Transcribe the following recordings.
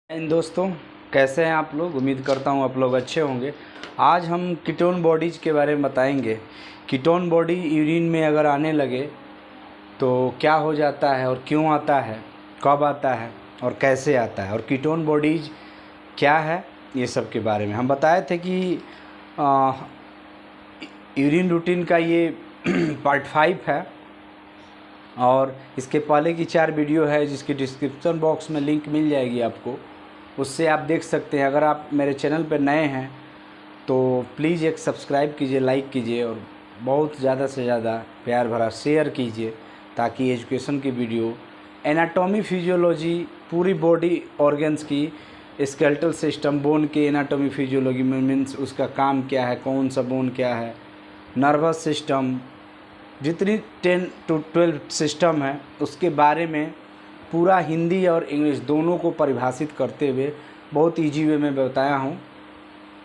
इन दोस्तों, कैसे हैं आप लोग। उम्मीद करता हूं आप लोग अच्छे होंगे। आज हम कीटोन बॉडीज़ के बारे में बताएंगे। कीटोन बॉडी यूरिन में अगर आने लगे तो क्या हो जाता है और क्यों आता है, कब आता है और कैसे आता है, और कीटोन बॉडीज़ क्या है, ये सब के बारे में हम बताए थे कि यूरिन रूटीन का ये पार्ट 5 है और इसके पहले की 4 वीडियो है जिसकी डिस्क्रिप्शन बॉक्स में लिंक मिल जाएगी आपको, उससे आप देख सकते हैं। अगर आप मेरे चैनल पर नए हैं तो प्लीज़ एक सब्सक्राइब कीजिए, लाइक कीजिए और बहुत ज़्यादा से ज़्यादा प्यार भरा शेयर कीजिए ताकि एजुकेशन की वीडियो, एनाटॉमी, फिजियोलॉजी, पूरी बॉडी ऑर्गन्स की, स्केलेटल सिस्टम, बोन के एनाटॉमी फिजियोलॉजी में मीन्स उसका काम क्या है, कौन सा बोन क्या है, नर्वस सिस्टम, जितनी 10 to 12 सिस्टम है उसके बारे में पूरा हिंदी और इंग्लिश दोनों को परिभाषित करते हुए बहुत इजी वे में बताया हूँ।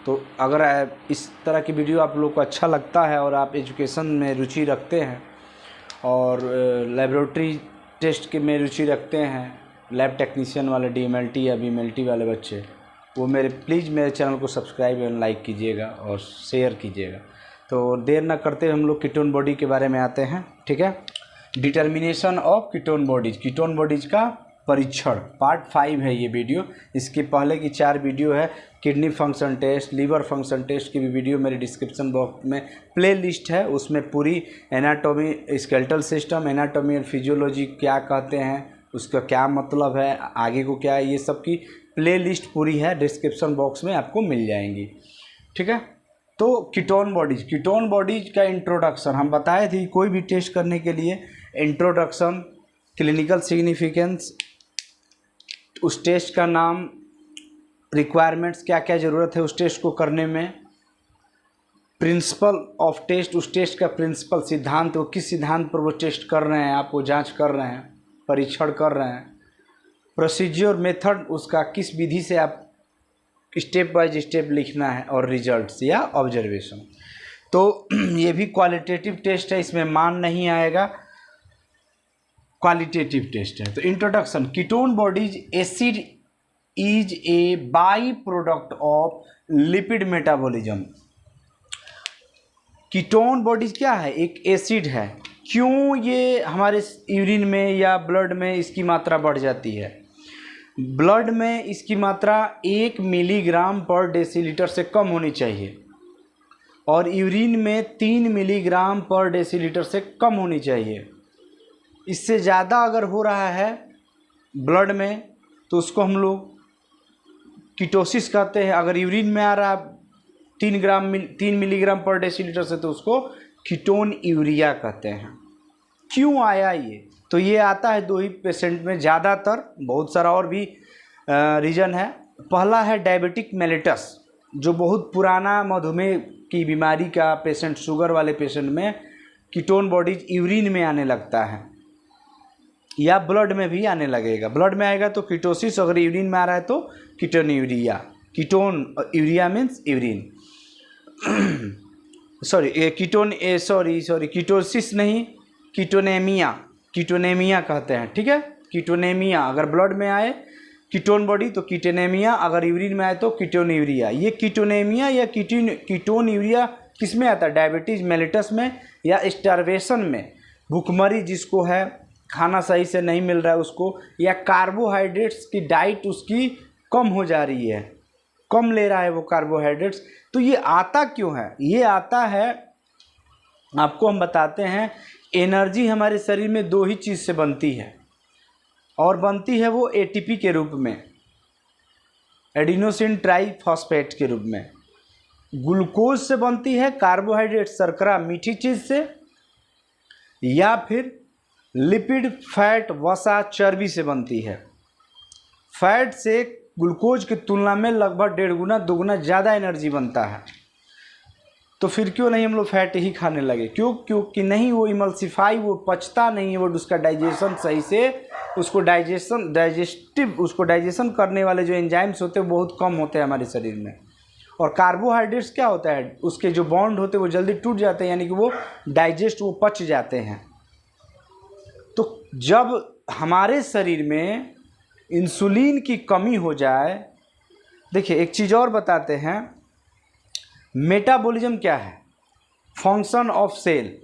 तो अगर इस तरह की वीडियो आप लोग को अच्छा लगता है और आप एजुकेशन में रुचि रखते हैं और लेबोरेटरी टेस्ट के में रुचि रखते हैं, लैब टेक्नीशियन वाले, DMLT या BMLT वाले बच्चे, वो प्लीज़ मेरे चैनल को सब्सक्राइब एंड लाइक कीजिएगा और शेयर कीजिएगा। तो देर ना करते हम लोग कीटोन बॉडी के बारे में आते हैं। ठीक है, determination of ketone bodies, ketone bodies का परीक्षण, पार्ट 5 है ये वीडियो। इसके पहले की 4 वीडियो है, kidney function test, liver function test की भी वीडियो मेरे डिस्क्रिप्शन बॉक्स में प्ले लिस्ट है, उसमें पूरी एनाटॉमी, स्केलेटल सिस्टम, एनाटॉमी और फिजियोलॉजी क्या कहते हैं, उसका क्या मतलब है, आगे को क्या है, ये सब की प्ले लिस्ट पूरी है, डिस्क्रिप्शन बॉक्स में आपको मिल जाएंगी। ठीक है, तो कीटोन बॉडीज़ का इंट्रोडक्शन हम बताए थे। कोई भी टेस्ट करने के लिए इंट्रोडक्शन, क्लिनिकल सिग्निफिकेंस, उस टेस्ट का नाम, रिक्वायरमेंट्स, क्या क्या ज़रूरत है उस टेस्ट को करने में, प्रिंसिपल ऑफ टेस्ट, उस टेस्ट का प्रिंसिपल, सिद्धांत, वो किस सिद्धांत पर वो टेस्ट कर रहे हैं, आप वो जांच कर रहे हैं, परीक्षण कर रहे हैं, प्रोसीजर, मेथड, उसका किस विधि से आप स्टेप बाय स्टेप लिखना है, और रिजल्ट्स या ऑब्जर्वेशन। तो ये भी क्वालिटेटिव टेस्ट है, इसमें मान नहीं आएगा, क्वालिटेटिव टेस्ट है। तो introduction, ketone bodies acid is a by product of lipid metabolism. Ketone bodies क्या है, एक एसिड है। क्यों ये हमारे यूरिन में या ब्लड में इसकी मात्रा बढ़ जाती है? ब्लड में इसकी मात्रा 1 मिलीग्राम पर डेसीलीटर से कम होनी चाहिए और यूरिन में 3 मिलीग्राम पर डेसीलीटर से कम होनी चाहिए। इससे ज़्यादा अगर हो रहा है ब्लड में तो उसको हम लोग कीटोसिस कहते हैं। अगर यूरिन में आ रहा 3 मिलीग्राम पर डेसीलीटर से तो उसको कीटोन यूरिया कहते हैं। क्यों आया ये? तो ये आता है 2 ही पेशेंट में ज़्यादातर, बहुत सारा और भी रीज़न है। पहला है डायबिटिक मेलिटस, जो बहुत पुराना मधुमेह की बीमारी का पेशेंट, शुगर वाले पेशेंट में कीटोन बॉडीज यूरिन में आने लगता है या ब्लड में भी आने लगेगा। ब्लड में आएगा तो कीटोसिस, अगर यूरिन में आ रहा है तो ketone urea. Ketone urea means urine ketosis नहीं, कीटोनेमिया कहते हैं। ठीक है, कीटोनेमिया अगर ब्लड में आए कीटोन बॉडी तो कीटोनेमिया, अगर यूरिन में आए तो कीटोन यूरिया। ये कीटोनेमिया या कीटोन यूरिया किस में आता है? डायबिटीज़ मेलिटस में या स्टार्वेशन में, भूखमरी जिसको है, खाना सही से नहीं मिल रहा है उसको, या कार्बोहाइड्रेट्स की डाइट उसकी कम हो जा रही है, कम ले रहा है वो कार्बोहाइड्रेट्स। तो ये आता क्यों है? ये आता है, आपको हम बताते हैं। एनर्जी हमारे शरीर में 2 ही चीज़ से बनती है और बनती है वो ATP के रूप में, एडिनोसिन ट्राइफॉस्फेट के रूप में। ग्लूकोज से बनती है, कार्बोहाइड्रेट, शर्करा, मीठी चीज़ से, या फिर लिपिड, फैट, वसा, चर्बी से बनती है। फैट से ग्लूकोज की तुलना में लगभग 1.5 गुना 2 गुना ज़्यादा एनर्जी बनता है। तो फिर क्यों नहीं हम लोग फैट ही खाने लगे? क्योंकि नहीं, वो इमल्सिफाई, वो पचता नहीं है, वो उसका डाइजेशन सही से, उसको डाइजेशन करने वाले जो एंजाइम्स होते हैं वो बहुत कम होते हैं हमारे शरीर में। और कार्बोहाइड्रेट्स क्या होता है, उसके जो बॉन्ड होते हैं वो जल्दी टूट जाते हैं, यानी कि वो डाइजेस्ट, वो पच जाते हैं। तो जब हमारे शरीर में इंसुलिन की कमी हो जाए। देखिए एक चीज़ और बताते हैं, मेटाबॉलिज्म क्या है, फंक्शन ऑफ सेल।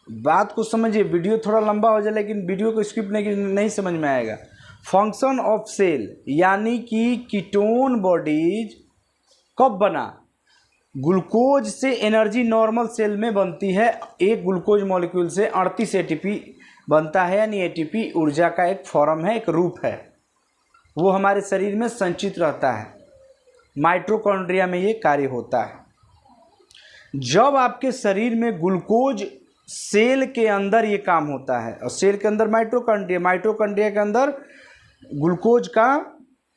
बात को समझिए, वीडियो थोड़ा लंबा हो जाए लेकिन वीडियो को स्किप नहीं समझ में आएगा। फंक्शन ऑफ सेल यानी कि कीटोन बॉडीज कब बना, ग्लूकोज से एनर्जी नॉर्मल सेल में बनती है। एक ग्लूकोज मॉलिक्यूल से 38 एटीपी बनता है, यानी एटीपी ऊर्जा का एक फॉर्म है, एक रूप है, वो हमारे शरीर में संचित रहता है। माइटोकॉन्ड्रिया में ये कार्य होता है। जब आपके शरीर में ग्लूकोज, सेल के अंदर ये काम होता है, और सेल के अंदर माइटोकॉन्ड्रिया, माइटोकॉन्ड्रिया के अंदर ग्लूकोज का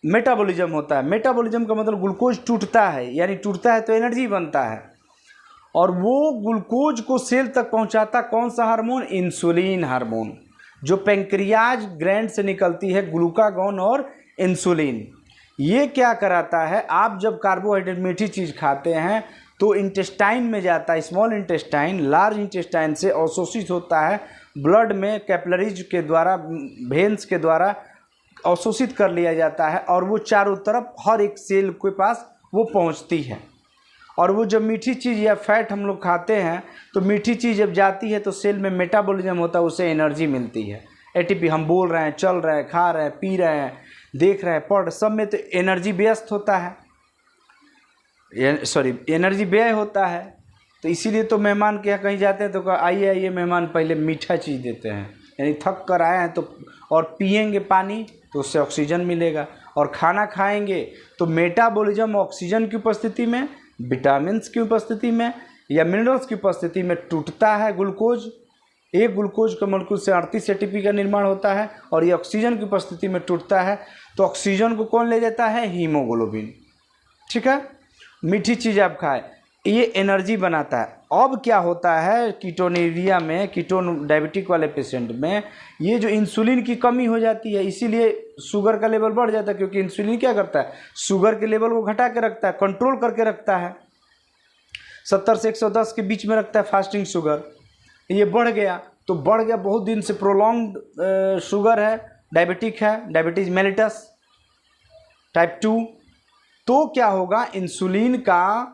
मेटाबॉलिज्म होता है। मेटाबॉलिज्म का मतलब ग्लूकोज टूटता है, यानी टूटता है तो एनर्जी बनता है, और वो ग्लूकोज को सेल तक पहुंचाता कौन सा हार्मोन, इंसुलिन हार्मोन, जो पैंक्रियाज ग्लैंड से निकलती है, ग्लूकागॉन और इंसुलिन। ये क्या कराता है, आप जब कार्बोहाइड्रेट मीठी चीज़ खाते हैं तो इंटेस्टाइन में जाता है, स्मॉल इंटेस्टाइन लार्ज इंटेस्टाइन से अवशोषित होता है, ब्लड में कैपिलरीज के द्वारा, वेन्स के द्वारा अवशोषित कर लिया जाता है, और वो चारों तरफ हर एक सेल के पास वो पहुंचती है। और वो जब मीठी चीज़ या फैट हम लोग खाते हैं तो मीठी चीज़ जब जाती है तो सेल में मेटाबॉलिज्म होता है, उससे एनर्जी मिलती है। एटीपी, हम बोल रहे हैं, चल रहे हैं, खा रहे हैं, पी रहे हैं, देख रहे हैं, पढ़, सब में तो एनर्जी व्यस्त होता है, एनर्जी व्यय होता है। तो इसीलिए तो मेहमान के यहाँ कहीं जाते हैं तो आइए आइए मेहमान, पहले मीठा चीज़ देते हैं, यानी थक कर आए हैं तो, और पिएंगे पानी तो उससे ऑक्सीजन मिलेगा, और खाना खाएंगे तो मेटाबॉलिज्म ऑक्सीजन की उपस्थिति में, विटामिन्स की उपस्थिति में या मिनरल्स की उपस्थिति में टूटता है ग्लूकोज। एक ग्लूकोज के मॉलिक्यूल से 38 एटीपी का निर्माण होता है, और ये ऑक्सीजन की उपस्थिति में टूटता है, तो ऑक्सीजन को कौन ले जाता है, हीमोग्लोबिन। ठीक है, मीठी चीज़ आप खाएं, ये एनर्जी बनाता है। अब क्या होता है, कीटोनेरिया में, कीटोन डायबिटिक वाले पेशेंट में ये जो इंसुलिन की कमी हो जाती है, इसीलिए शुगर का लेवल बढ़ जाता है, क्योंकि इंसुलिन क्या करता है, शुगर के लेवल को घटा के रखता है, कंट्रोल करके रखता है, 70 से 110 के बीच में रखता है फास्टिंग शुगर। ये बढ़ गया तो बढ़ गया, बहुत दिन से प्रोलॉन्ग्ड शुगर है, डायबिटिक है, डायबिटीज मेलिटस टाइप 2। तो क्या होगा, इंसुलिन का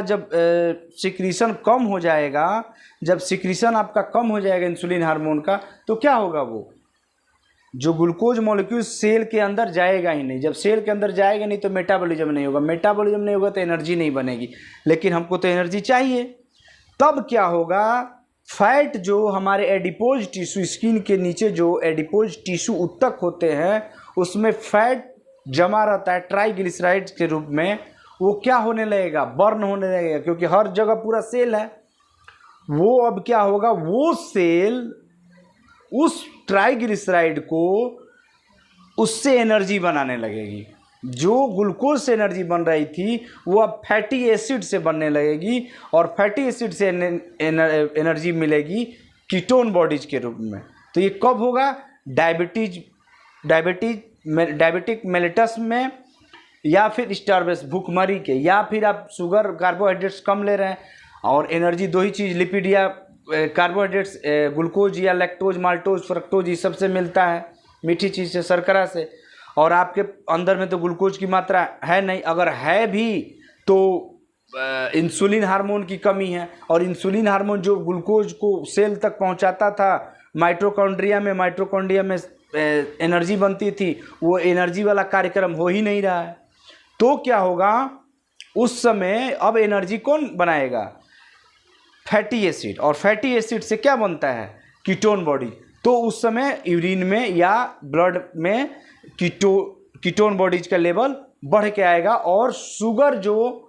जब सिक्रीशन कम हो जाएगा, जब सिक्रीशन आपका कम हो जाएगा इंसुलिन हार्मोन का, तो क्या होगा, वो जो ग्लूकोज मॉलिक्यूल सेल के अंदर जाएगा ही नहीं। जब सेल के अंदर जाएगा नहीं तो मेटाबॉलिज्म नहीं होगा, मेटाबॉलिज्म नहीं होगा तो एनर्जी नहीं बनेगी, लेकिन हमको तो एनर्जी चाहिए। तब क्या होगा, फैट जो हमारे एडिपोज टिश्यू, स्किन के नीचे जो एडिपोज टिश्यू उत्तक होते हैं, उसमें फैट जमा रहता है ट्राइग्लिसराइड्स के रूप में, वो क्या होने लगेगा, बर्न होने लगेगा, क्योंकि हर जगह पूरा सेल है। वो अब क्या होगा, वो सेल उस ट्राइग्लिसराइड को, उससे एनर्जी बनाने लगेगी। जो ग्लूकोज से एनर्जी बन रही थी वो अब फैटी एसिड से बनने लगेगी, और फैटी एसिड से एनर्जी मिलेगी कीटोन बॉडीज के रूप में। तो ये कब होगा, डायबिटिक मेलिटस में, या फिर स्टारवेस, भूखमरी के, या फिर आप शुगर, कार्बोहाइड्रेट्स कम ले रहे हैं, और एनर्जी दो ही चीज़, लिपिड या कार्बोहाइड्रेट्स, ग्लूकोज या लैक्टोज, माल्टोज, फ्रक्टोज, ये सबसे मिलता है, मीठी चीज़ से, शर्करा से। और आपके अंदर में तो ग्लूकोज की मात्रा है नहीं, अगर है भी तो इंसुलिन हार्मोन की कमी है। और इंसुलिन हार्मोन जो ग्लूकोज को सेल तक पहुंचाता था, माइटोकॉन्ड्रिया में एनर्जी बनती थी, वो एनर्जी वाला कार्यक्रम हो ही नहीं रहा है। तो क्या होगा, उस समय अब एनर्जी कौन बनाएगा, फैटी एसिड, और फैटी एसिड से क्या बनता है, कीटोन बॉडी। तो उस समय यूरिन में या ब्लड में कीटोन बॉडीज का लेवल बढ़ के आएगा, और शुगर जो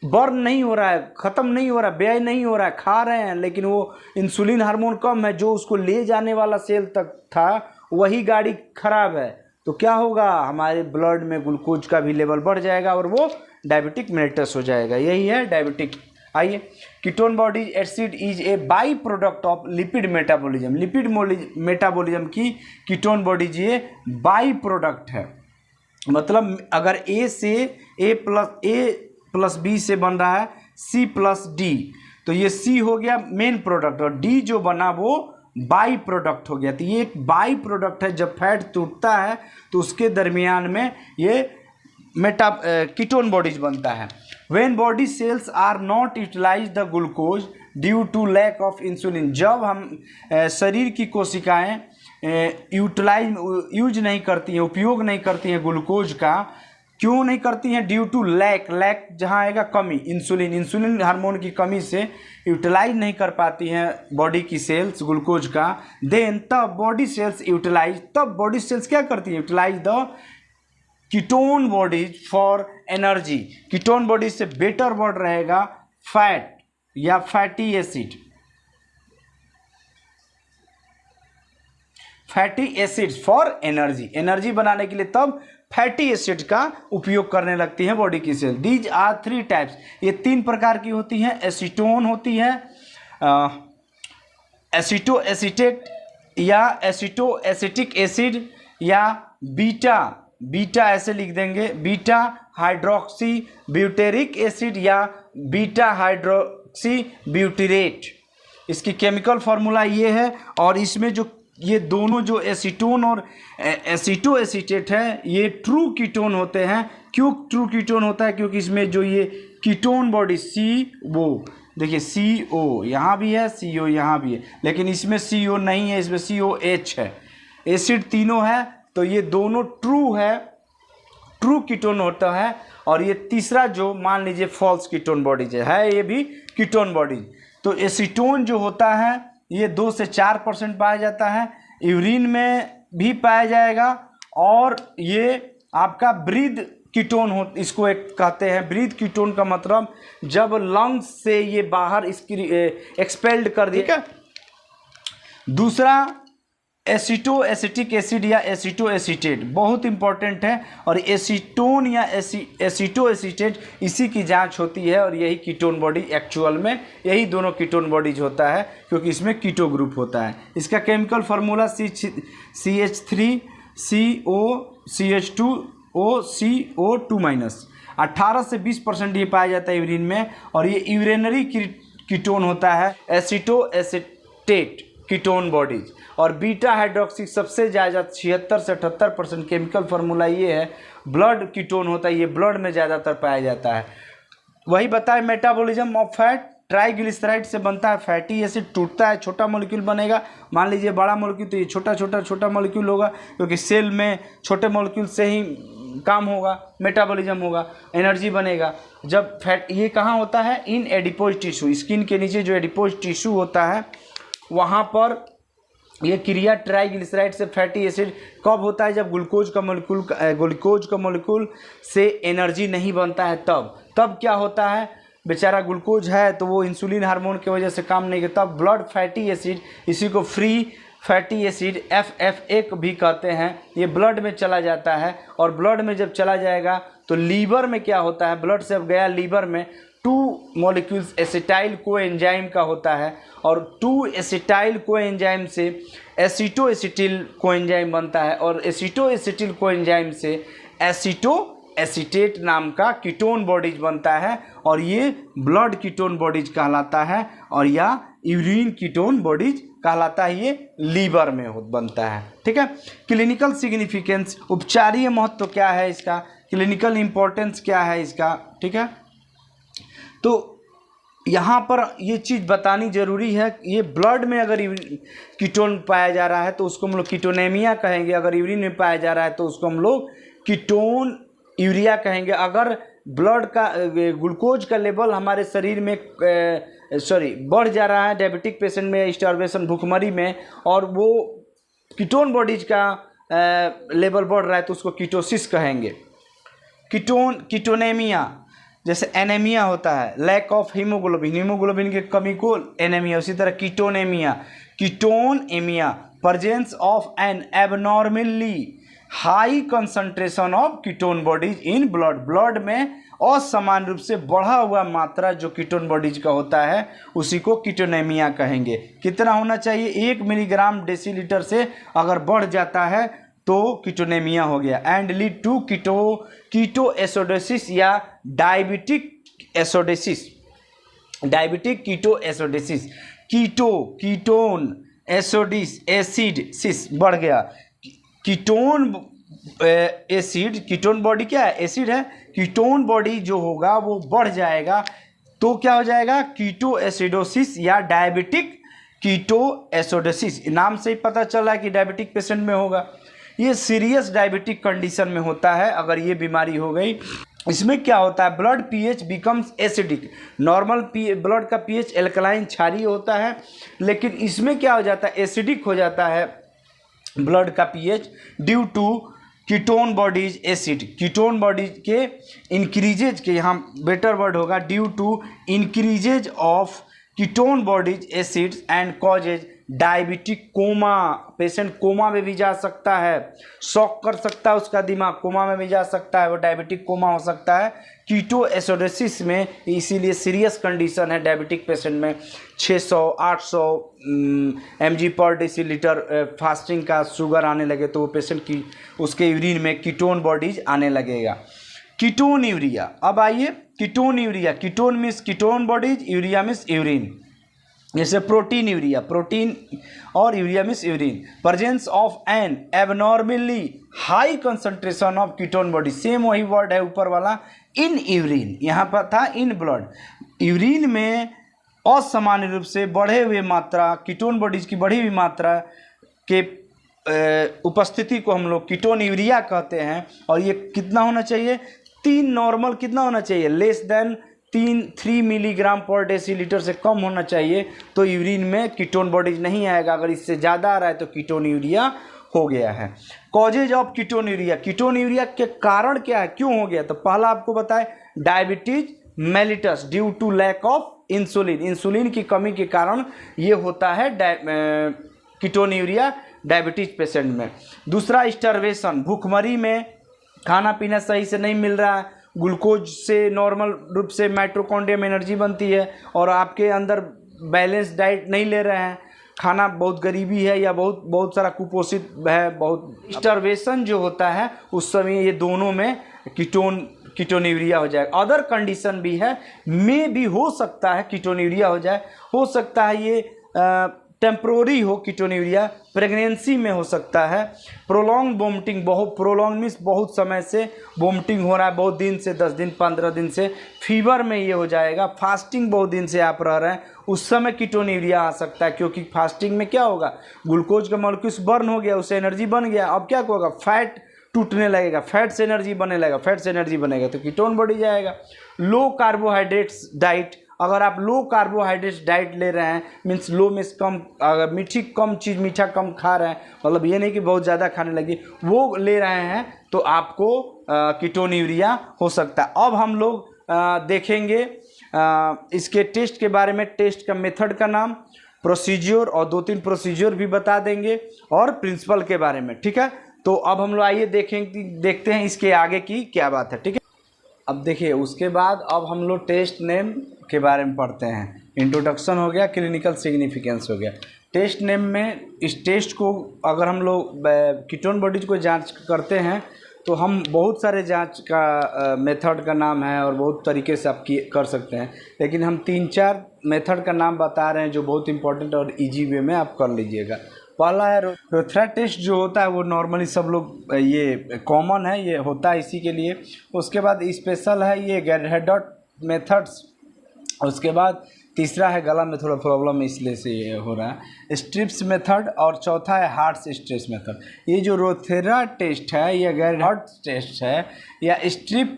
बर्न नहीं हो रहा है, ख़त्म नहीं हो रहा, व्यय नहीं हो रहा है, खा रहे हैं, लेकिन वो इंसुलिन हार्मोन कम है, जो उसको ले जाने वाला सेल तक था वही गाड़ी खराब है। तो क्या होगा, हमारे ब्लड में ग्लूकोज का भी लेवल बढ़ जाएगा, और वो डायबिटिक मेलिटस हो जाएगा। यही है डायबिटिक। आइए, ketone body acid is a by product of lipid metabolism. Lipid metabolism की कीटोन बॉडीज ये बाई प्रोडक्ट है। मतलब अगर ए प्लस बी से बन रहा है C प्लस डी, तो ये C हो गया मेन प्रोडक्ट, और D जो बना वो बाई प्रोडक्ट हो गया। तो ये एक बाई प्रोडक्ट है, जब फैट टूटता है तो उसके दरमियान में ये कीटोन बॉडीज बनता है। When body cells are not utilize the glucose due to lack of insulin, जब हम शरीर की कोशिकाएं यूज नहीं करती हैं, उपयोग नहीं करती हैं ग्लूकोज का, क्यों नहीं करती हैं? ड्यू टू लैक जहाँ आएगा कमी, इंसुलिन हार्मोन की कमी से यूटिलाइज नहीं कर पाती हैं बॉडी की सेल्स ग्लूकोज का। देन तब बॉडी सेल्स यूटिलाइज, तब बॉडी सेल्स क्या करती है? Utilize the ketone bodies for energy. Ketone bodies से बेटर वर्ड रहेगा फैट या fatty acid, fatty acids for energy, energy बनाने के लिए तब फैटी एसिड का उपयोग करने लगती हैं बॉडी की सेल। दीज आर 3 टाइप्स, ये 3 प्रकार की होती हैं। एसीटोन होती है, एसीटो एसीटेट या एसीटो एसिटिक एसिड, या बीटा ऐसे लिख देंगे, बीटा हाइड्रोक्सी ब्यूटेरिक एसिड या बीटा हाइड्रोक्सी ब्यूटेरेट। इसकी केमिकल फार्मूला ये है। और इसमें जो ये दोनों जो एसीटोन और एसीटो एसीटेट है, ये ट्रू कीटोन होते हैं। क्यों ट्रू कीटोन होता है? क्योंकि इसमें जो ये कीटोन बॉडी CO, देखिए CO यहाँ भी है, CO यहाँ भी है, लेकिन इसमें CO नहीं है, इसमें COH है। एसिड तीनों है, तो ये दोनों ट्रू है, ट्रू कीटोन होता है। और ये तीसरा जो मान लीजिए फॉल्स कीटोन बॉडीज है, ये भी कीटोन बॉडीज। तो एसीटोन जो होता है ये 2 से 4% पाया जाता है, यूरिन में भी पाया जाएगा। और ये आपका ब्रीथ कीटोन हो, इसको एक कहते हैं ब्रीथ कीटोन का मतलब जब लंग्स से ये बाहर इसकी एक्सपेल्ड कर दिया। दूसरा एसीटो एसिटिक एसिड या एसीटो एसीटेट बहुत इंपॉर्टेंट है। और एसीटोन या एसीटो एसीटेट इसी की जांच होती है, और यही कीटोन बॉडी एक्चुअल में यही दोनों कीटोन बॉडीज होता है, क्योंकि इसमें कीटो ग्रुप होता है। इसका केमिकल फार्मूला CH3COCH2OCO2-। 18 से 20% ये पाया जाता है यूरिन में, और ये यूरेनरी कीटोन होता है एसीटो एसीटेट कीटोन बॉडीज। और बीटा हाइड्रोक्सी सबसे ज़्यादा 76 से 78% केमिकल फार्मूला ये है। ब्लड कीटोन होता है, ये ब्लड में ज़्यादातर पाया जाता है। वही बताए मेटाबॉलिज्म ऑफ फैट, ट्राइग्लिसराइड से बनता है फैटी एसिड, टूटता है, छोटा मॉलिक्यूल बनेगा। मान लीजिए बड़ा मॉलिक्यूल, तो ये छोटा मॉलिक्यूल होगा, क्योंकि सेल में छोटे मॉलिक्यूल से ही काम होगा, मेटाबॉलिज्म होगा, एनर्जी बनेगा। जब फैट, ये कहाँ होता है? इन एडिपोज टिश्यू, स्किन के नीचे जो एडिपोज टिश्यू होता है वहाँ पर ये क्रिया ट्राइग्लिसराइड से फैटी एसिड कब होता है? जब ग्लूकोज का मॉलिक्यूल से एनर्जी नहीं बनता है, तब क्या होता है? बेचारा ग्लूकोज है तो वो इंसुलिन हार्मोन की वजह से काम नहीं करता, तब ब्लड फैटी एसिड, इसी को फ्री फैटी एसिड FFA भी कहते हैं, ये ब्लड में चला जाता है। और ब्लड में जब चला जाएगा तो लीवर में क्या होता है? ब्लड से अब गया लीवर में, 2 मॉलिक्यूल्स एसिटाइल कोएंजाइम का होता है, और 2 एसिटाइल कोएंजाइम से एसीटो एसिटिल कोएंजाइम बनता है, और एसीटो एसिटिल कोएंजाइम से एसीटो एसीटेट नाम का कीटोन बॉडीज बनता है, और ये ब्लड कीटोन बॉडीज कहलाता है, और या यूरिन कीटोन बॉडीज कहलाता है, ये लीवर में बनता है। ठीक है। क्लिनिकल सिग्निफिकेंस, उपचारीय महत्व क्या है इसका, क्लिनिकल इंपॉर्टेंस क्या है इसका। ठीक है, तो यहाँ पर ये चीज़ बतानी जरूरी है, ये ब्लड में अगर कीटोन पाया जा रहा है तो उसको हम लोग कीटोनेमिया कहेंगे, अगर यूरिन में पाया जा रहा है तो उसको हम लोग कीटोन यूरिया कहेंगे। अगर ब्लड का ग्लूकोज का लेवल हमारे शरीर में बढ़ जा रहा है डायबिटिक पेशेंट में, स्टार्वेशन भूखमरी में, और वो कीटोन बॉडीज का लेवल बढ़ रहा है तो उसको कीटोसिस कहेंगे। कीटोनेमिया, जैसे एनीमिया होता है, लैक ऑफ हीमोग्लोबिन की कमी को एनीमिया, उसी तरह ketonaemia presence of an abnormally high concentration of ketone bodies in blood में असमान रूप से बढ़ा हुआ मात्रा जो कीटोन बॉडीज का होता है उसी को कीटोनेमिया कहेंगे। कितना होना चाहिए? 1 मिलीग्राम डेसीलीटर से अगर बढ़ जाता है तो कीटोनेमिया हो गया। And lead to keto acidosis या diabetic keto acidosis. Ketone acidosis बढ़ गया, कीटोन एसिड, कीटोन बॉडी क्या है, एसिड है, कीटोन बॉडी जो होगा वो बढ़ जाएगा, तो क्या हो जाएगा, कीटो एसिडोसिस या डायबिटिक कीटो एसिडोसिस। नाम से ही पता चल रहा है कि डायबिटिक पेशेंट में होगा। ये सीरियस डायबिटिक कंडीशन में होता है अगर ये बीमारी हो गई। इसमें क्या होता है, blood pH becomes acidic. Normal blood का पीएच एल्कलाइन क्षारीय होता है, लेकिन इसमें क्या हो जाता है, एसिडिक हो जाता है ब्लड का pH due to ketone bodies acid. Ketone bodies के इंक्रीजेज के, यहाँ बेटर वर्ड होगा, due to increases of ketone bodies acids and causes diabetic coma. Patient coma में भी जा सकता है, शॉक कर सकता है उसका दिमाग, कोमा में भी जा सकता है, वो डायबिटिक कोमा हो सकता है कीटो एसिडोसिस में। इसीलिए सीरियस कंडीशन है डायबिटिक पेशेंट में। 600-800 mg पर डेसीलीटर फास्टिंग का शुगर आने लगे तो वो पेशेंट की उसके यूरिन में कीटोन बॉडीज आने लगेगा। कीटोन यूरिया, अब आइए ketonuria. Ketone means ketone bodies, uria means urine. जैसे प्रोटीन यूरिया, प्रोटीन और uria means urine. Presence of an abnormally high concentration of ketone body, same वही वर्ड है ऊपर वाला, इन यूरिन, यहाँ पर था इन ब्लड। यूरिन में असामान्य रूप से बढ़े हुए मात्रा, कीटोन बॉडीज की बढ़ी हुई मात्रा के उपस्थिति को हम लोग कीटोन यूरिया कहते हैं। और ये कितना होना चाहिए, 3 नॉर्मल कितना होना चाहिए, लेस देन 3 मिलीग्राम पर डेसीलीटर से कम होना चाहिए तो यूरिन में कीटोन बॉडीज नहीं आएगा। अगर इससे ज़्यादा आ रहा है तो कीटोन यूरिया हो गया है। Causes of ketone urea, ketone urea के कारण क्या है, क्यों हो गया, तो पहला आपको बताए diabetes mellitus due to lack of insulin. Insulin की कमी के कारण ये होता है कीटोन यूरिया डायबिटीज पेशेंट में। दूसरा स्टार्वेशन, भूखमरी में खाना पीना सही से नहीं मिल रहा है, ग्लूकोज से नॉर्मल रूप से माइटोकॉन्ड्रिया में एनर्जी बनती है और आपके अंदर बैलेंस डाइट नहीं ले रहे हैं, खाना बहुत गरीबी है या बहुत सारा कुपोषित है, बहुत स्टार्वेशन जो होता है उस समय ये दोनों में कीटोन यूरिया हो जाएगा। अदर कंडीशन भी है, में भी हो सकता है कीटोन यूरिया हो जाए, हो सकता है ये टेम्प्रोरी हो कीटोन यूरिया, प्रेगनेंसी में हो सकता है। प्रोलॉन्ग वोमिटिंग, बहुत प्रोलॉन्ग मीन्स बहुत समय से वोमिटिंग हो रहा है, बहुत दिन से, 10 दिन 15 दिन से। फीवर में ये हो जाएगा, फास्टिंग बहुत दिन से आप रह रहे हैं उस समय कीटोन यूरिया आ सकता है, क्योंकि फास्टिंग में क्या होगा, ग्लूकोज का मॉलिक्यूल्स बर्न हो गया, उससे एनर्जी बन गया, अब क्या होगा, फैट टूटने लगेगा, फैट से एनर्जी बनने लगेगा, फैट से एनर्जी बनेगा तो कीटोन बॉडी जाएगा। लो कार्बोहाइड्रेट्स डाइट, अगर आप लो कार्बोहाइड्रेट्स डाइट ले रहे हैं मीन्स लो में कम, अगर मीठा कम खा रहे हैं, मतलब ये नहीं कि बहुत ज़्यादा खाने लगे, वो ले रहे हैं तो आपको कीटोन यूरिया हो सकता है। अब हम लोग देखेंगे इसके टेस्ट के बारे में, टेस्ट का मेथड का नाम, प्रोसीजर और 2-3 प्रोसीजर भी बता देंगे और प्रिंसिपल के बारे में, ठीक है। तो अब हम लोग आइए देखते हैं इसके आगे की क्या बात है, ठीक है। अब देखिए उसके बाद अब हम लोग टेस्ट नेम के बारे में पढ़ते हैं। इंट्रोडक्शन हो गया, क्लिनिकल सिग्निफिकेंस हो गया। टेस्ट नेम में इस टेस्ट को अगर हम लोग कीटोन बॉडीज को जांच करते हैं तो हम बहुत सारे जांच का मेथड का नाम है और बहुत तरीके से आप कर सकते हैं, लेकिन हम 3-4 मेथड का नाम बता रहे हैं जो बहुत इंपॉर्टेंट और इजी वे में आप कर लीजिएगा। पहला है रोथेरा टेस्ट, जो होता है वो नॉर्मली सब लोग ये कॉमन है, ये होता है इसी के लिए। उसके बाद स्पेशल है ये गेरहार्ड मेथड्स। उसके बाद तीसरा है गला में थोड़ा प्रॉब्लम है इसलिए से ये हो रहा है, स्ट्रिप्स मेथड। और चौथा है हार्ट स्ट्रेस मेथड। ये जो रोथेरा टेस्ट है या गेरहार्ड टेस्ट है या स्ट्रिप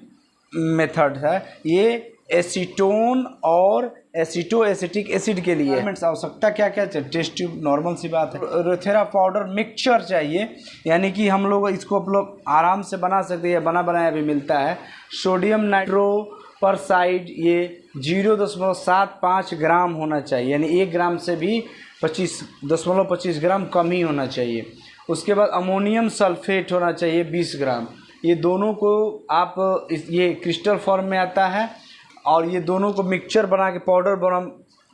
मेथड है, ये एसीटोन और एसिटिक एसिड के लिए आवश्यकता क्या क्या चाहिए, टेस्ट ट्यूब नॉर्मल सी बात है। रोथेरा पाउडर मिक्सचर चाहिए, यानी कि हम लोग इसको आप लोग आराम से बना सकते हैं, बना बनाया भी मिलता है। सोडियम नाइट्रोपरसाइड ये 0.75 ग्राम होना चाहिए, यानी 1 ग्राम से भी 25 ग्राम कम ही होना चाहिए। उसके बाद अमोनियम सल्फेट होना चाहिए 20 ग्राम। ये दोनों को आप ये क्रिस्टल फॉर्म में आता है और ये दोनों को मिक्सचर बना के पाउडर बना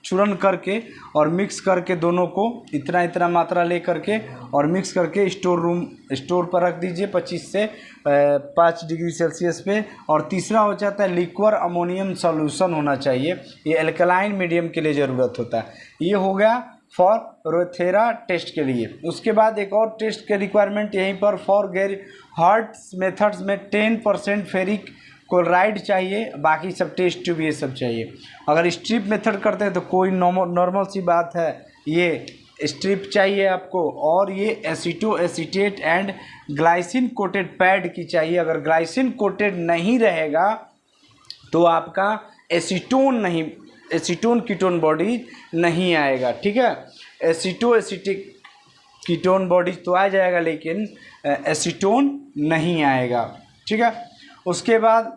चूर्ण करके और मिक्स करके दोनों को इतना मात्रा ले करके और मिक्स करके स्टोर पर रख दीजिए 25 से 5 डिग्री सेल्सियस पे। और तीसरा हो जाता है लिक्विड अमोनियम सॉल्यूशन होना चाहिए, ये एल्कलाइन मीडियम के लिए ज़रूरत होता है। ये हो गया फॉर रोथेरा टेस्ट के लिए। उसके बाद एक और टेस्ट के रिक्वायरमेंट यहीं पर फॉर गेरहार्ड्स मेथड्स में 10% फेरिक क्लोराइड चाहिए, बाकी सब टेस्ट ट्यूब ये सब चाहिए। अगर स्ट्रिप मेथड करते हैं तो कोई नॉर्मल सी बात है, ये स्ट्रिप चाहिए आपको, और ये aceto acetate and glycine coated pad की चाहिए। अगर ग्लाइसिन कोटेड नहीं रहेगा तो आपका एसीटोन कीटोन बॉडी नहीं आएगा, ठीक है। एसीटो एसिटिक कीटोन बॉडी तो आ जाएगा लेकिन एसीटोन नहीं आएगा, ठीक है। उसके बाद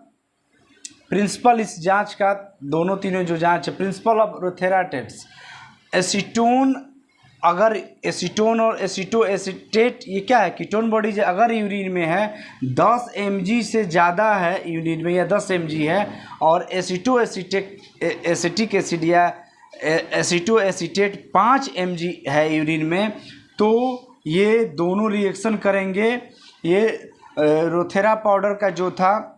प्रिंसिपल इस जांच का, दोनों तीनों जो जांच है, principle of Rothera test, acetone, अगर एसीटोन और एसीटो एसीटेट ये क्या है, कीटोन बॉडीज अगर यूरिन में है 10 mg से ज़्यादा है यूरिन में, या 10 mg है, और एसीटो एसिटिक एसिड या एसीटो एसीटेट 5 mg है यूरिन में, तो ये दोनों रिएक्शन करेंगे। ये रोथेरा पाउडर का जो था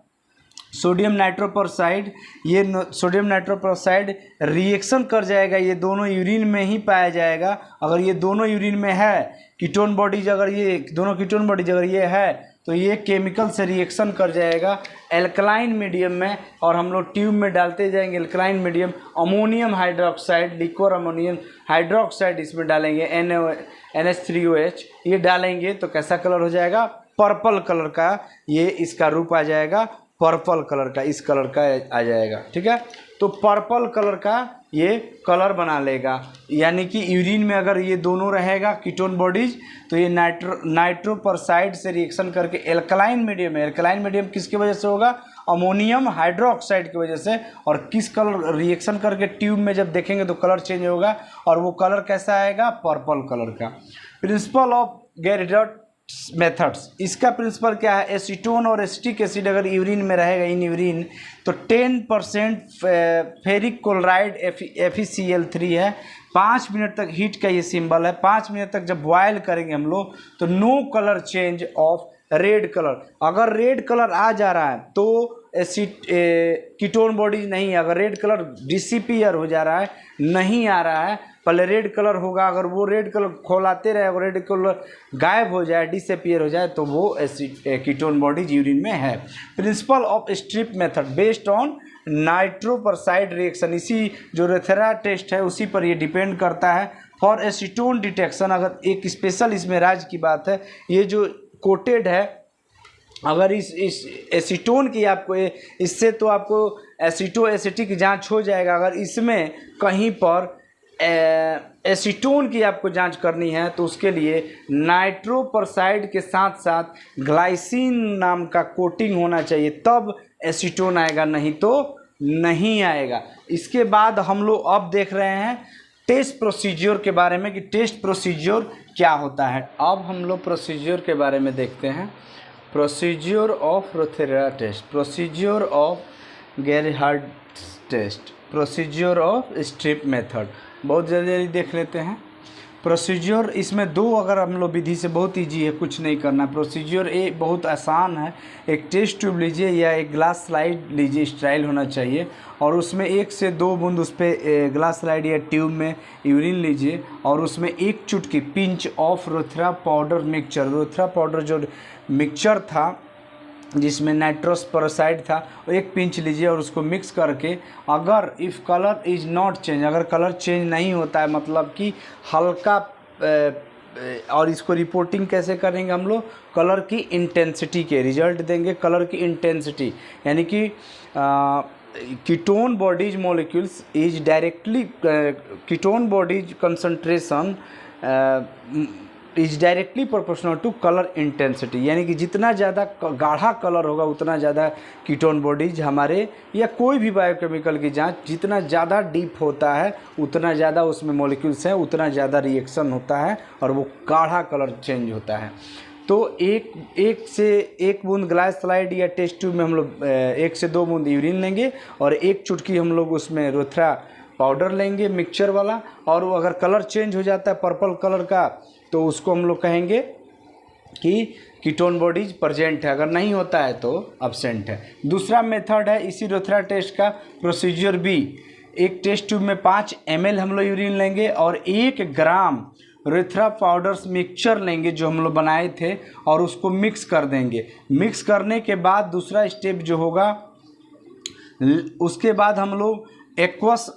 सोडियम नाइट्रोपरऑक्साइड, ये सोडियम नाइट्रोपरऑक्साइड रिएक्शन कर जाएगा, ये दोनों यूरिन में ही पाया जाएगा। अगर ये दोनों यूरिन में है कीटोन बॉडीज, अगर ये दोनों कीटोन बॉडीज अगर ये है तो ये केमिकल से रिएक्शन कर जाएगा एल्कलाइन मीडियम में, और हम लोग ट्यूब में डालते जाएंगे alkaline medium. Ammonium hydroxide, liquid ammonium hydroxide इसमें डालेंगे, NH3OH ये डालेंगे तो कैसा कलर हो जाएगा, पर्पल कलर का, ये इसका रूप आ जाएगा पर्पल कलर का, इस कलर का आ जाएगा, ठीक है। तो पर्पल कलर का ये कलर बना लेगा, यानी कि यूरिन में अगर ये दोनों रहेगा कीटोन बॉडीज तो ये नाइट्रोपरऑक्साइड से रिएक्शन करके एल्कलाइन मीडियम है। एल्कलाइन मीडियम किसकी वजह से होगा, अमोनियम हाइड्रोक्साइड की वजह से, और किस कलर रिएक्शन करके ट्यूब में जब देखेंगे तो कलर चेंज होगा, और वो कलर कैसा आएगा, पर्पल कलर का। प्रिंसिपल ऑफ गेरहार्ड्स मेथड्स, इसका प्रिंसिपल क्या है, एसीटोन और एसिटिक एसिड अगर यूरिन में रहेगा इन यूरिन तो 10% फेरिक क्लोराइड FeCl3 है। 5 मिनट तक हीट का ये सिंबल है, 5 मिनट तक जब बॉयल करेंगे हम लोग तो no colour change of red colour. अगर रेड कलर आ जा रहा है तो कीटोन बॉडीज नहीं है, अगर रेड कलर डिसिपियर हो जा रहा है, नहीं आ रहा है, पहले रेड कलर होगा, अगर वो रेड कलर खोलाते रहे, अगर रेड कलर गायब हो जाए, डिसअपियर हो जाए, तो वो कीटोन बॉडीज यूरिन में है। Principle of strip method based on nitroprusside reaction, इसी जो रोथेरा टेस्ट है उसी पर ये डिपेंड करता है। फॉर एसीटोन डिटेक्शन, अगर एक स्पेशल इसमें राज की बात है, ये जो कोटेड है, अगर इस एसीटोन की आपको इससे तो आपको एसीटो एसिटिक जांच हो जाएगा, अगर इसमें कहीं पर एसीटोन की आपको जांच करनी है तो उसके लिए नाइट्रोपरऑक्साइड के साथ साथ ग्लाइसिन नाम का कोटिंग होना चाहिए, तब एसीटोन आएगा, नहीं तो नहीं आएगा। इसके बाद हम लोग अब देख रहे हैं टेस्ट प्रोसीजर के बारे में कि टेस्ट प्रोसीजर क्या होता है। अब हम लोग प्रोसीजर के बारे में देखते हैं। Procedure of Rothera test, procedure of Gerhardt's test, procedure of strip method, बहुत जल्दी देख लेते हैं। प्रोसीजर इसमें दो अगर हम लोग विधि से बहुत ईजी है, कुछ नहीं करना। प्रोसीजर ए बहुत आसान है, एक टेस्ट ट्यूब लीजिए या एक ग्लास स्लाइड लीजिए, स्टाइल होना चाहिए, और उसमें 1 से 2 बूंद उस पर ग्लास स्लाइड या ट्यूब में यूरिन लीजिए, और उसमें 1 चुटकी pinch of Rothera powder mixture, Rothera powder जो मिक्सचर था जिसमें नाइट्रोस परऑक्साइड था, वो 1 पिंच लीजिए और उसको मिक्स करके, अगर if colour is not change, अगर कलर चेंज नहीं होता है, मतलब कि हल्का, और इसको रिपोर्टिंग कैसे करेंगे हम लोग, कलर की इंटेंसिटी के रिजल्ट देंगे, कलर की इंटेंसिटी, यानी कि ketone bodies molecules is directly, ketone bodies concentration is directly proportional to colour intensity, यानी कि जितना ज़्यादा गाढ़ा कलर होगा उतना ज़्यादा कीटोन बॉडीज हमारे, या कोई भी बायोकेमिकल की जांच जितना ज़्यादा डीप होता है उतना ज़्यादा उसमें मॉलिक्यूल्स हैं, उतना ज़्यादा रिएक्शन होता है और वो गाढ़ा कलर चेंज होता है। तो एक से 1 बूंद ग्लास स्लाइड या टेस्ट ट्यूब में हम लोग 1 से 2 बूंद यूरिन लेंगे, और 1 चुटकी हम लोग उसमें रोथेरा पाउडर लेंगे मिक्सचर वाला, और वो अगर कलर चेंज हो जाता है पर्पल कलर का तो उसको हम लोग कहेंगे कि कीटोन बॉडीज प्रेजेंट है, अगर नहीं होता है तो अब्सेंट है। दूसरा मेथड है इसी रोथेरा टेस्ट का, प्रोसीजर बी, एक टेस्ट ट्यूब में 5 ml हम लोग यूरिन लेंगे और 1 ग्राम यूरेथ्रा पाउडर्स मिक्सचर लेंगे जो हम लोग बनाए थे और उसको मिक्स कर देंगे। मिक्स करने के बाद दूसरा स्टेप जो होगा, उसके बाद हम लोग एक्वस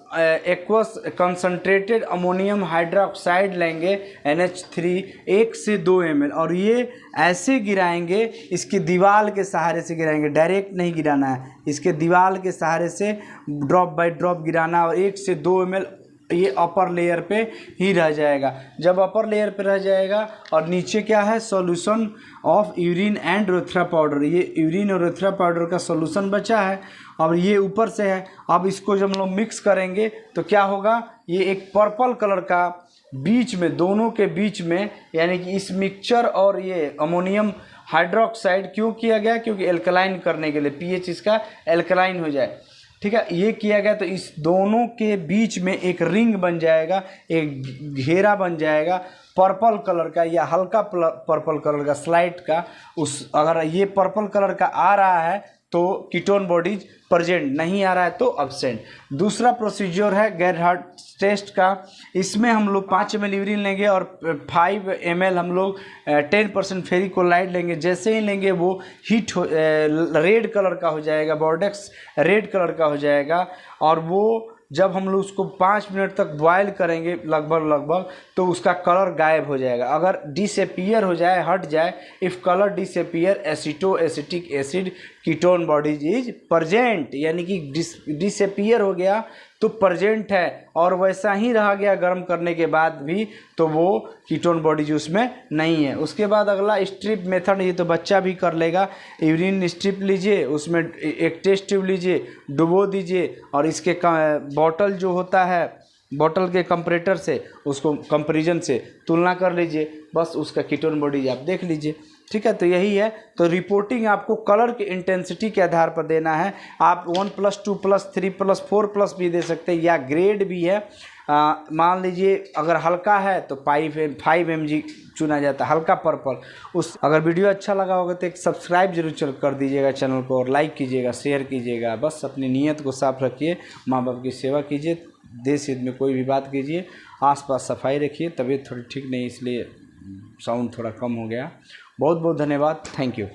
कंसनट्रेटेड अमोनियम हाइड्रोक्साइड लेंगे NH3 1 से 2 ml और ये ऐसे गिराएंगे, इसकी दीवार के सहारे से गिराएंगे, डायरेक्ट नहीं गिराना है, इसके दीवार के सहारे से ड्रॉप बाय ड्रॉप गिराना और 1 से 2 ml ये अपर लेयर पे ही रह जाएगा। जब अपर लेयर पे रह जाएगा और नीचे क्या है, solution of urine and urethra powder, ये यूरिन और यूरेथ्रा पाउडर का सॉल्यूशन बचा है और ये ऊपर से है। अब इसको जब हम लोग मिक्स करेंगे तो क्या होगा, ये एक पर्पल कलर का बीच में, दोनों के बीच में, यानी कि इस मिक्सचर और ये अमोनियम हाइड्रोक्साइड क्यों किया गया, क्योंकि एल्कलाइन करने के लिए, पीएच इसका एल्कलाइन हो जाए, ठीक है, ये किया गया। तो इस दोनों के बीच में एक रिंग बन जाएगा, एक घेरा बन जाएगा पर्पल कलर का या हल्का पर्पल कलर का, स्लाइट का। उस अगर ये पर्पल कलर का आ रहा है तो कीटोन बॉडीज प्रेजेंट, नहीं आ रहा है तो अब्सेंट। दूसरा प्रोसीजर है गेरहार्ड टेस्ट का। इसमें हम लोग 5 ml यूरिन लेंगे और 5 ml हम लोग 10% फेरिकोलाइड लेंगे। जैसे ही लेंगे वो हीट हो, रेड कलर का हो जाएगा, बॉर्डेक्स रेड कलर का हो जाएगा और वो जब हम लोग उसको 5 मिनट तक बॉयल करेंगे लगभग तो उसका कलर गायब हो जाएगा। अगर डिसअपीयर हो जाए, हट जाए, if colour disappear acetoacetic acid ketone bodies is present, यानी कि डिसअपीयर हो गया तो प्रेजेंट है और वैसा ही रह गया गर्म करने के बाद भी तो वो कीटोन बॉडीज उसमें नहीं है। उसके बाद अगला स्ट्रिप मेथड, ये तो बच्चा भी कर लेगा। यूरिन स्ट्रिप लीजिए, उसमें एक टेस्ट ट्यूब लीजिए, डुबो दीजिए और इसके बॉटल जो होता है, बॉटल के कंपरेटर से उसको कंपैरिजन से तुलना कर लीजिए, बस उसका कीटोन बॉडीज आप देख लीजिए, ठीक है। तो यही है। तो रिपोर्टिंग आपको कलर की इंटेंसिटी के आधार पर देना है। आप 1+, 2+, 3+, 4+ भी दे सकते हैं या ग्रेड भी है। मान लीजिए अगर हल्का है तो 5 mg चुना जाता है, हल्का पर्पल। उस अगर वीडियो अच्छा लगा होगा तो एक सब्सक्राइब जरूर कर दीजिएगा चैनल को और लाइक कीजिएगा, शेयर कीजिएगा। बस अपनी नीयत को साफ रखिए, माँ बाप की सेवा कीजिए, देश हित में कोई भी बात कीजिए, आसपास सफाई रखिए। तबीयत थोड़ी ठीक नहीं इसलिए साउंड थोड़ा कम हो गया। बहुत बहुत धन्यवाद, थैंक यू।